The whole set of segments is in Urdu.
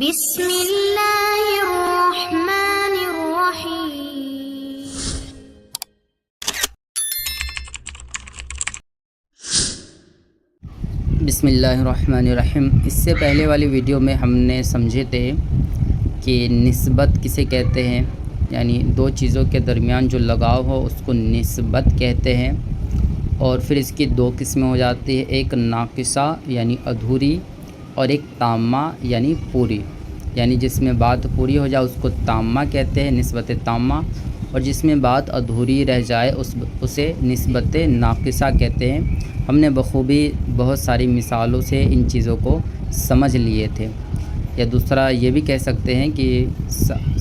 بسم اللہ الرحمن الرحیم۔ بسم اللہ الرحمن الرحیم۔ اس سے پہلے والی ویڈیو میں ہم نے سمجھے تھے کہ نسبت کسے کہتے ہیں، یعنی دو چیزوں کے درمیان جو لگاؤ ہو اس کو نسبت کہتے ہیں، اور پھر اس کی دو قسمیں ہو جاتی ہے، ایک ناقصہ یعنی ادھوری اور ایک تامہ یعنی پوری، یعنی جس میں بات پوری ہو جائے اس کو تامہ کہتے ہیں، نسبت تامہ، اور جس میں بات ادھوری رہ جائے اسے نسبت ناقصہ کہتے ہیں۔ ہم نے بخوبی بہت ساری مثالوں سے ان چیزوں کو سمجھ لیے تھے۔ یا دوسرا یہ بھی کہہ سکتے ہیں کہ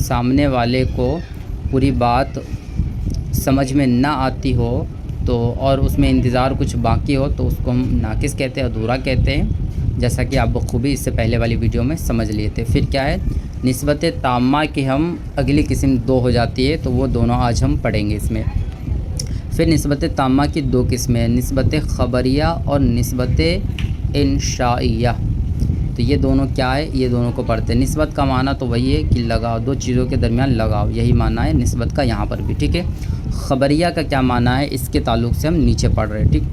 سامنے والے کو پوری بات سمجھ میں نہ آتی ہو تو اور اس میں انتظار کچھ باقی ہو تو اس کو ہم ناقص کہتے ہیں، ادھورا کہتے ہیں، جیسا کہ آپ بخوبی اس سے پہلے والی ویڈیو میں سمجھ لیے تھے۔ پھر کیا ہے، نسبت تامہ کی ہم اگلی قسم دو ہو جاتی ہے، تو وہ دونوں آج ہم پڑھیں گے اس میں۔ پھر نسبت تامہ کی دو قسمیں ہیں، نسبت خبریہ اور نسبت انشائیہ۔ تو یہ دونوں کیا ہے، یہ دونوں کو پڑھتے ہیں۔ نسبت کا معنی تو وہی ہے کہ لگاؤ، دو چیزوں کے درمیان لگاؤ، یہی معنی ہے نسبت کا یہاں پر بھی، ٹھیک ہے۔ خبریہ کا کیا معنی ہے، اس کے تعلق سے ہم نیچے پڑھ رہے ہیں، ٹھیک۔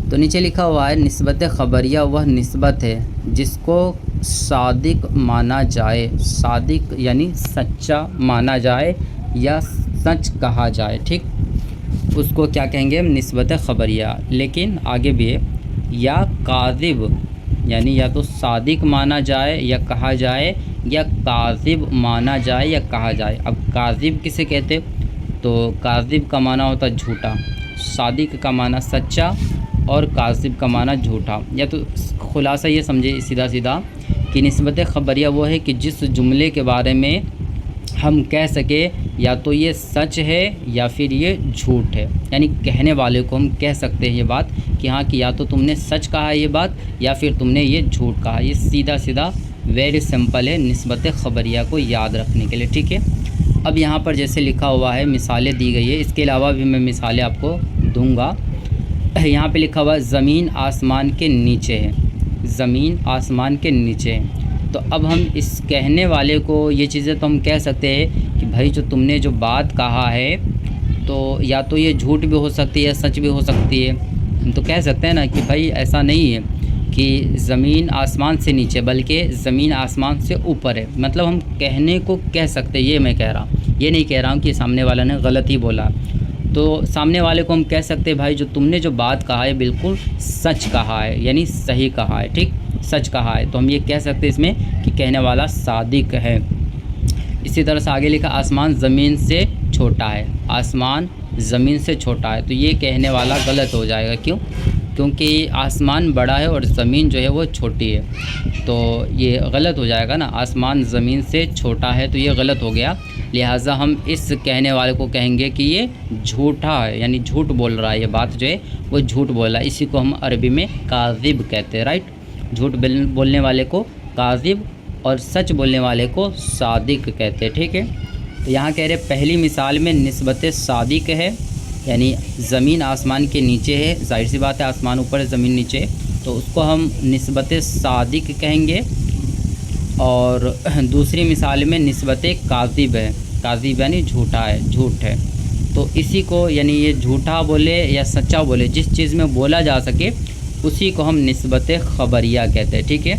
تو نیچے لکھا ہوا ہے، نسبت خبریہ وہ نسبت ہے جس کو صادق مانا جائے، صادق یعنی سچا مانا جائے یا سچ کہا جائے، ٹھیک، اس کو کیا کہیں گے ہم، نسبت خبریہ۔ لیکن آگے بھی ہے، یا کاذب یعنی یا تو صادق مانا جائے یا کہا جائے، یا کاذب مانا جائے یا کہا جائے۔ اب کاذب کسے کہتے، تو کاذب کا معنی ہوتا ہے جھوٹا، صادق کا معنی سچا، اور کاذب کا معنی جھوٹا۔ یا تو خلاصہ یہ سمجھے سیدھا سیدھا کہ نسبت خبریہ وہ ہے کہ جس جملے کے بارے میں ہم کہہ سکے یا تو یہ سچ ہے یا پھر یہ جھوٹ ہے، یعنی کہنے والے کو ہم کہہ سکتے ہیں یہ بات کہ ہاں کہ یا تو تم نے سچ کہا ہے یہ بات یا پھر تم نے یہ جھوٹ کہا۔ یہ سیدھا سیدھا ویری سمپل ہے نسبت خبریہ کو یاد رکھنے کے لیے، ٹھیک ہے۔ اب یہاں پر جیسے لکھا ہوا ہے، مثالیں دی گئی ہے، اس کے علاوہ بھی میں مثالیں آپ کو دوں گا۔ یہاں پہ لکھا ہوا ہے زمین آسمان کے نیچے ہے، زمین آسمان کے نیچے ہے۔ تو اب ہم اس کہنے والے کو یہ چیزیں تو ہم کہہ سکتے ہیں کہ بھائی جو تم نے جو بات کہا ہے تو یا تو یہ جھوٹ بھی ہو سکتی ہے یا سچ بھی ہو سکتی ہے۔ ہم تو کہہ سکتے ہیں نا کہ بھائی ایسا نہیں ہے کہ زمین آسمان سے نیچے، بلکہ زمین آسمان سے اوپر ہے، مطلب ہم کہنے کو کہہ سکتے ہیں۔ یہ میں کہہ رہا ہوں، یہ نہیں کہہ رہا ہوں کہ سامنے والا نے غلط ہی بولا۔ تو سامنے والے کو ہم کہہ سکتے ہیں بھائی جو تم نے جو بات کہا ہے بالکل سچ کہا ہے، یعنی صحیح کہا ہے، ٹھیک، سچ کہا ہے۔ تو ہم یہ کہہ سکتے ہیں اس میں کہ کہنے والا صادق ہے۔ اسی طرح سے آگے لکھا آسمان زمین سے چھوٹا ہے، آسمان زمین سے چھوٹا ہے، تو یہ کہنے والا غلط ہو جائے گا۔ کیوں؟ کیونکہ آسمان بڑا ہے اور زمین جو ہے وہ چھوٹی ہے، تو یہ غلط ہو جائے گا نا، آسمان زمین سے چھوٹا ہے تو یہ غلط ہو گیا۔ لہٰذا ہم اس کہنے والے کو کہیں گے کہ یہ جھوٹا ہے، یعنی جھوٹ بول رہا ہے، یہ بات جو ہے وہ جھوٹ بول رہا ہے۔ اسی کو ہم عربی میں کاذب کہتے ہیں، رائٹ۔ جھوٹ بولنے والے کو کاذب اور سچ بولنے والے کو صادق کہتے ہیں، ٹھیک ہے۔ تو یہاں کہہ رہے پہلی مثال میں نسبت صادق ہے، یعنی زمین آسمان کے نیچے ہے، ظاہر سی بات ہے آسمان اوپر ہے زمین نیچے ہے، تو اس کو ہم نسبت صادق کہیں گے۔ اور دوسری مثال میں نسبت کاذب ہے، کاذب یعنی جھوٹا ہے، جھوٹ ہے، تو اسی کو یعنی یہ جھوٹا بولے یا سچا بولے، جس چیز میں بولا جا سکے اسی کو ہم نسبت خبریہ کہتے ہیں، ٹھیک ہے۔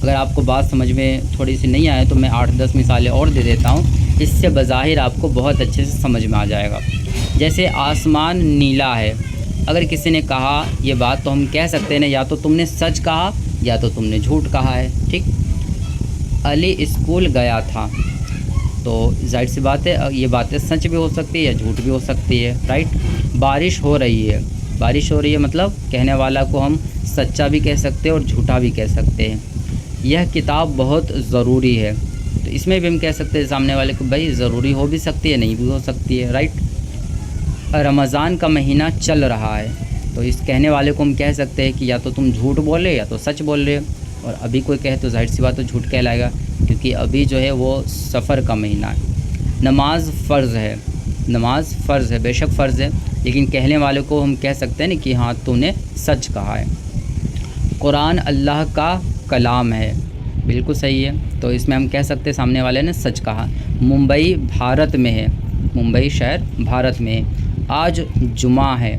اگر آپ کو بات سمجھ میں تھوڑی سی نہیں آئے تو میں 8-10 مثالیں اور دے دیتا ہوں، اس سے بظاہر آپ کو بہت اچھے سے سمجھ میں آ جائے گا۔ جیسے آسمان نیلا ہے، اگر کسی نے کہا یہ بات تو ہم کہہ سکتے ہیں یا تو تم نے سچ کہا یا تو تم نے جھوٹ کہا ہے، ٹھیک۔ علی اسکول گیا تھا، تو ظاہر سی بات ہے یہ باتیں سچ بھی ہو سکتی ہے یا جھوٹ بھی ہو سکتی ہے، رائٹ۔ بارش ہو رہی ہے، بارش ہو رہی ہے مطلب کہنے والا کو ہم سچا بھی کہہ سکتے ہیں اور جھوٹا بھی کہہ سکتے ہیں۔ یہ کتاب بہت ضروری ہے، تو اس میں بھی ہم کہہ سکتے ہیں سامنے والے کو بھائی ضروری ہو بھی سکتی ہے نہیں بھی ہو سکتی ہے، رائٹ۔ رمضان کا مہینہ چل رہا ہے، تو اس کہنے والے کو ہم کہہ سکتے ہیں کہ یا تو تم جھوٹ بول رہے یا تو سچ بول رہے، اور ابھی کوئی کہے تو ظاہر سی بات تو جھوٹ کہلائے گا، کیونکہ ابھی جو ہے وہ سفر کا مہینہ ہے۔ نماز فرض ہے، نماز فرض ہے، بے شک فرض ہے، لیکن کہنے والے کو ہم کہہ سکتے ہیں نا کہ ہاں تو نے سچ کہا ہے۔ قرآن اللہ کا کلام ہے، بالکل صحیح ہے. تو اس میں ہم کہہ سکتے ہیں سامنے والے نے سچ کہا. ممبئی بھارت میں ہے, ممبئی شہر بھارت میں ہے. آج جمعہ ہے,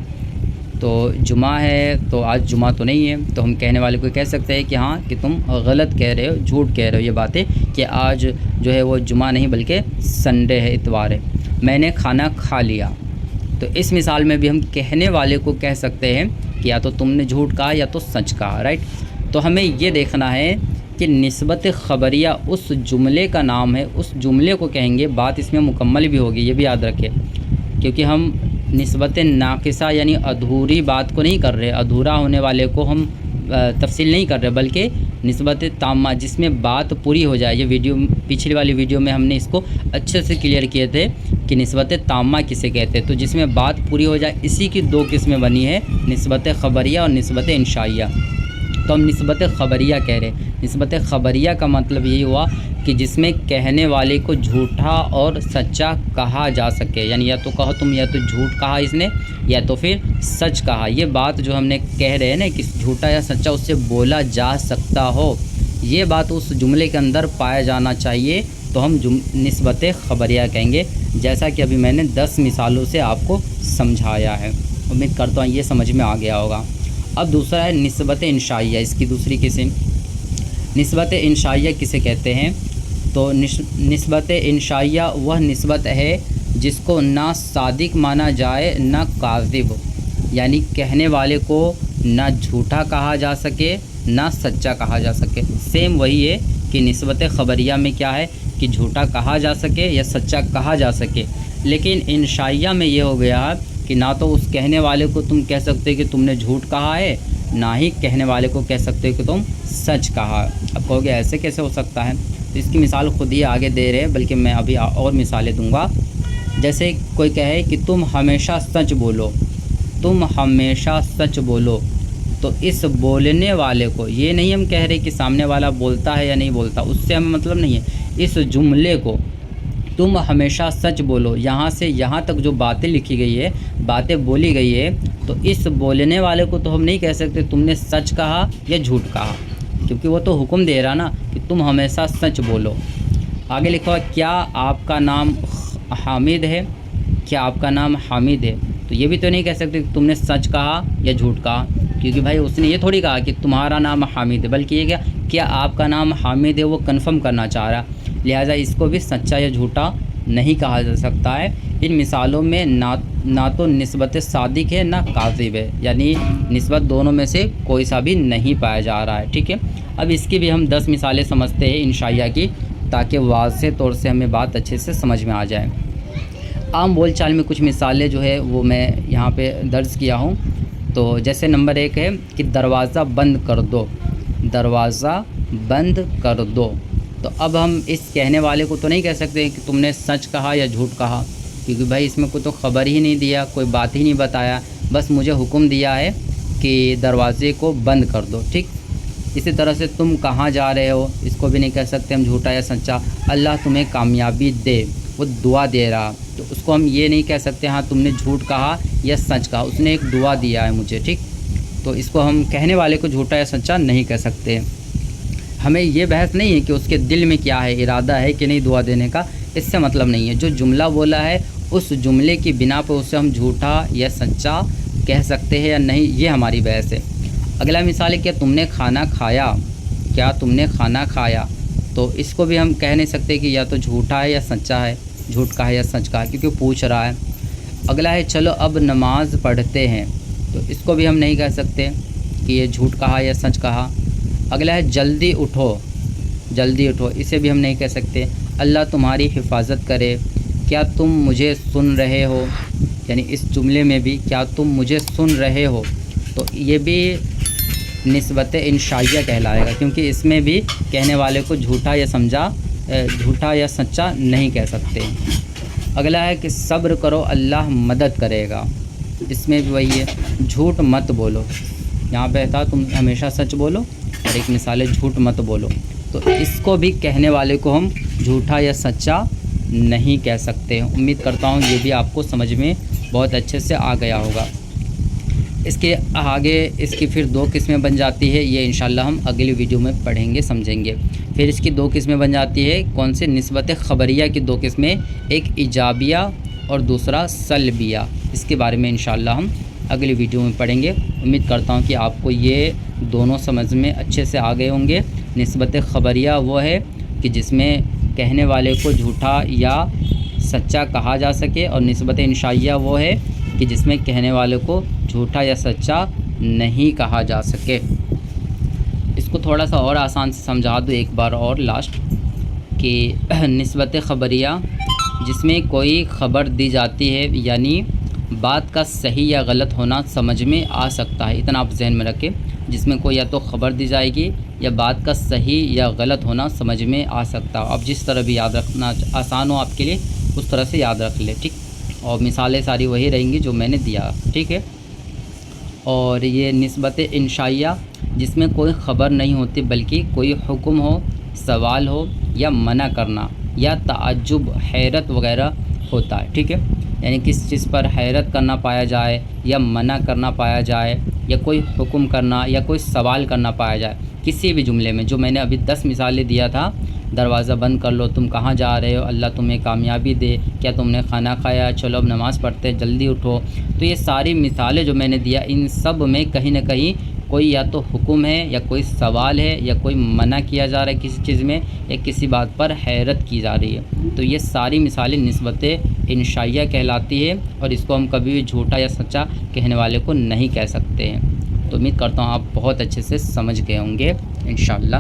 تو جمعہ ہے تو آج جمعہ تو نہیں ہے, تو ہم کہنے والے کو کہہ سکتے ہیں کہ ہاں کہ تم غلط کہہ رہے ہو, جھوٹ کہہ رہے ہو یہ باتیں کہ آج جو ہے وہ جمعہ نہیں بلکہ سنڈے ہے, اتوار ہے. میں نے کھانا کھا لیا. تو اس مثال میں بھی ہم کہنے والے کو کہہ سکتے ہیں کہ یا تو تم نے جھوٹ کہا یا تو سچ کہا, رائٹ. تو ہمیں یہ دیکھنا ہے کہ نسبت خبریہ اس جملے کا نام ہے, اس جملے کو کہیں گے, بات اس میں مکمل بھی ہوگی, یہ بھی یاد رکھیں, کیونکہ ہم نسبت ناقصہ یعنی ادھوری بات کو نہیں کر رہے, ادھورا ہونے والے کو ہم تفصیل نہیں کر رہے, بلکہ نسبت تامہ جس میں بات پوری ہو جائے. یہ ویڈیو پچھلی والی ویڈیو میں ہم نے اس کو اچھے سے کلیئر کیے تھے کہ نسبت تامہ کسے کہتے ہیں, تو جس میں بات پوری ہو جائے, اسی کی دو قسمیں بنی ہے, نسبت خبریہ اور نسبت انشائیہ. تو ہم نسبت خبریہ کہہ رہے ہیں. نسبت خبریہ کا مطلب یہی ہوا کہ جس میں کہنے والے کو جھوٹا اور سچا کہا جا سکے, یعنی یا تو کہو تم یا تو جھوٹ کہا اس نے یا تو پھر سچ کہا. یہ بات جو ہم نے کہہ رہے ہیں نا کہ جھوٹا یا سچا اس سے بولا جا سکتا ہو, یہ بات اس جملے کے اندر پایا جانا چاہیے, تو ہم نسبت خبریہ کہیں گے, جیسا کہ ابھی میں نے 10 مثالوں سے آپ کو سمجھایا ہے. امید کرتا ہوں یہ سمجھ میں آ گیا ہوگا. اب دوسرا ہے نسبت انشائیہ, اس کی دوسری قسم. نسبت انشائیہ کسے کہتے ہیں؟ تو نسبت انشائیہ وہ نسبت ہے جس کو نہ صادق مانا جائے نہ کاذب, یعنی کہنے والے کو نہ جھوٹا کہا جا سکے نہ سچا کہا جا سکے. سیم وہی ہے کہ نسبت خبریہ میں کیا ہے کہ جھوٹا کہا جا سکے یا سچا کہا جا سکے, لیکن انشائیہ میں یہ ہو گیا کہ نہ تو اس کہنے والے کو تم کہہ سکتے کہ تم نے جھوٹ کہا ہے, نہ ہی کہنے والے کو کہہ سکتے کہ تم سچ کہا. اب کہو گے ایسے کیسے ہو سکتا ہے؟ تو اس کی مثال خود ہی آگے دے رہے, بلکہ میں ابھی اور مثالیں دوں گا. جیسے کوئی کہے کہ تم ہمیشہ سچ بولو, تم ہمیشہ سچ بولو, تو اس بولنے والے کو, یہ نہیں ہم کہہ رہے کہ سامنے والا بولتا ہے یا نہیں بولتا, اس سے ہمیں مطلب نہیں ہے. اس جملے کو تم ہمیشہ سچ بولو, یہاں سے یہاں تک جو باتیں لکھی گئی ہے, باتیں بولی گئی ہے, تو اس بولنے والے کو تو ہم نہیں کہہ سکتے تم نے سچ کہا یا جھوٹ کہا, کیونکہ وہ تو حکم دے رہا نا کہ تم ہمیشہ سچ بولو. آگے لکھا کیا آپ کا نام حامد ہے, کیا آپ کا نام حامد ہے, تو یہ بھی تو نہیں کہہ سکتے کہ تم نے سچ کہا یا جھوٹ کہا, کیونکہ بھائی اس نے یہ تھوڑی کہا کہ تمہارا نام حامد ہے, بلکہ یہ کیا آپ کا نام حامد ہے, وہ کنفرم کرنا چاہ رہا. لہٰذا اس کو بھی سچا یا جھوٹا نہیں کہا جا سکتا ہے. ان مثالوں میں نہ تو نسبت صادق ہے نہ کاذب ہے, یعنی نسبت دونوں میں سے کوئی سا بھی نہیں پایا جا رہا ہے. ٹھیک ہے, اب اس کی بھی ہم 10 مثالیں سمجھتے ہیں انشائیہ کی, تاکہ واضح طور سے ہمیں بات اچھے سے سمجھ میں آ جائے. عام بول چال میں کچھ مثالیں جو ہے وہ میں یہاں پہ درج کیا ہوں. تو جیسے نمبر 1 ہے کہ دروازہ بند کر دو, دروازہ بند کر دو. تو اب ہم اس کہنے والے کو تو نہیں کہہ سکتے کہ تم نے سچ کہا یا جھوٹ کہا, کیونکہ بھائی اس میں کوئی تو خبر ہی نہیں دیا, کوئی بات ہی نہیں بتایا, بس مجھے حکم دیا ہے کہ دروازے کو بند کر دو. ٹھیک, اسی طرح سے تم کہاں جا رہے ہو, اس کو بھی نہیں کہہ سکتے ہم جھوٹا یا سچا. اللہ تمہیں کامیابی دے, وہ دعا دے رہا, تو اس کو ہم یہ نہیں کہہ سکتے ہاں تم نے جھوٹ کہا یا سچ کہا, اس نے ایک دعا دیا ہے مجھے. ٹھیک, تو اس کو ہم کہنے والے کو جھوٹا یا سچا نہیں کہہ سکتے. ہمیں یہ بحث نہیں ہے کہ اس کے دل میں کیا ہے, ارادہ ہے کہ نہیں دعا دینے کا, اس سے مطلب نہیں ہے. جو جملہ بولا ہے اس جملے کی بنا پر اسے ہم جھوٹا یا سچا کہہ سکتے ہیں یا نہیں, یہ ہماری بحث ہے. اگلا مثال ہے کہ تم نے کھانا کھایا, کیا تم نے کھانا کھایا, تو اس کو بھی ہم کہہ نہیں سکتے کہ یا تو جھوٹا ہے یا سچا ہے, جھوٹ کہا یا سچ کہا, کیونکہ پوچھ رہا ہے. اگلا ہے چلو اب نماز پڑھتے ہیں, تو اس کو بھی ہم نہیں کہہ سکتے کہ یہ جھوٹ کہا یا سچ کہا. اگلا ہے جلدی اٹھو, جلدی اٹھو, اسے بھی ہم نہیں کہہ سکتے اللہ تمہاری حفاظت کرے. کیا تم مجھے سن رہے ہو, یعنی اس جملے میں بھی کیا تم مجھے سن رہے ہو, تو یہ بھی نسبت انشائیہ کہلائے گا, کیونکہ اس میں بھی کہنے والے کو جھوٹا یا سچا نہیں کہہ سکتے. اگلا ہے کہ صبر کرو اللہ مدد کرے گا, اس میں بھی وہی ہے جھوٹ مت بولو. یہاں پہ تھا تم ہمیشہ سچ بولو, اور ایک مثال ہے جھوٹ مت بولو, تو اس کو بھی کہنے والے کو ہم جھوٹا یا سچا نہیں کہہ سکتے. امید کرتا ہوں یہ بھی آپ کو سمجھ میں بہت اچھے سے آ گیا ہوگا. اس کے آگے اس کی پھر 2 قسمیں بن جاتی ہے, یہ انشاءاللہ ہم اگلی ویڈیو میں پڑھیں گے, سمجھیں گے. پھر اس کی دو قسمیں بن جاتی ہے، کون سے؟ نسبت خبریہ کی دو قسمیں، ایک ایجابیہ اور دوسرا سلبیہ۔ اس کے بارے میں انشاءاللہ ہم اگلی ویڈیو میں پڑھیں گے۔ امید کرتا ہوں کہ آپ کو یہ دونوں سمجھ میں اچھے سے آ گئے ہوں گے۔ نسبت خبریہ وہ ہے کہ جس میں کہنے والے کو جھوٹا یا سچا کہا جا سکے، اور نسبت انشائیہ وہ ہے کہ جس میں کہنے والے کو جھوٹا یا سچا نہیں کہا جا سکے۔ اس کو تھوڑا سا اور آسان سے سمجھا دوں ایک بار اور لاسٹ، کہ نسبت خبریہ جس میں کوئی خبر دی جاتی ہے، یعنی بات کا صحیح یا غلط ہونا سمجھ میں آ سکتا ہے، اتنا آپ ذہن میں رکھیں، جس میں کوئی یا تو خبر دی جائے گی یا بات کا صحیح یا غلط ہونا سمجھ میں آ سکتا ہے۔ اب جس طرح بھی یاد رکھنا آسان ہو آپ کے لیے اس طرح سے یاد رکھ لیں، ٹھیک؟ اور مثالیں ساری وہی رہیں گی جو میں نے دیا، ٹھیک ہے؟ اور یہ نسبت انشائیہ جس میں کوئی خبر نہیں ہوتی بلکہ کوئی حکم ہو، سوال ہو یا منع کرنا یا تعجب، حیرت وغیرہ ہوتا ہے، ٹھیک ہے؟ یعنی کس چیز پر حیرت کرنا پایا جائے یا منع کرنا پایا جائے یا کوئی حکم کرنا یا کوئی سوال کرنا پایا جائے کسی بھی جملے میں، جو میں نے ابھی 10 مثالیں دیا تھا، دروازہ بند کر لو، تم کہاں جا رہے ہو، اللہ تمہیں کامیابی دے، کیا تم نے کھانا کھایا، چلو اب نماز پڑھتے جلدی اٹھو۔ تو یہ ساری مثالیں جو میں نے دیا، ان سب میں کہیں نہ کہیں کوئی یا تو حکم ہے یا کوئی سوال ہے یا کوئی منع کیا جا رہا ہے کسی چیز میں یا کسی بات پر حیرت کی جا رہی ہے۔ تو یہ ساری مثالیں نسبت انشائیہ کہلاتی ہے، اور اس کو ہم کبھی بھی جھوٹا یا سچا کہنے والے کو نہیں کہہ سکتے ہیں۔ تو امید کرتا ہوں آپ بہت اچھے سے سمجھ گئے ہوں گے انشاءاللہ۔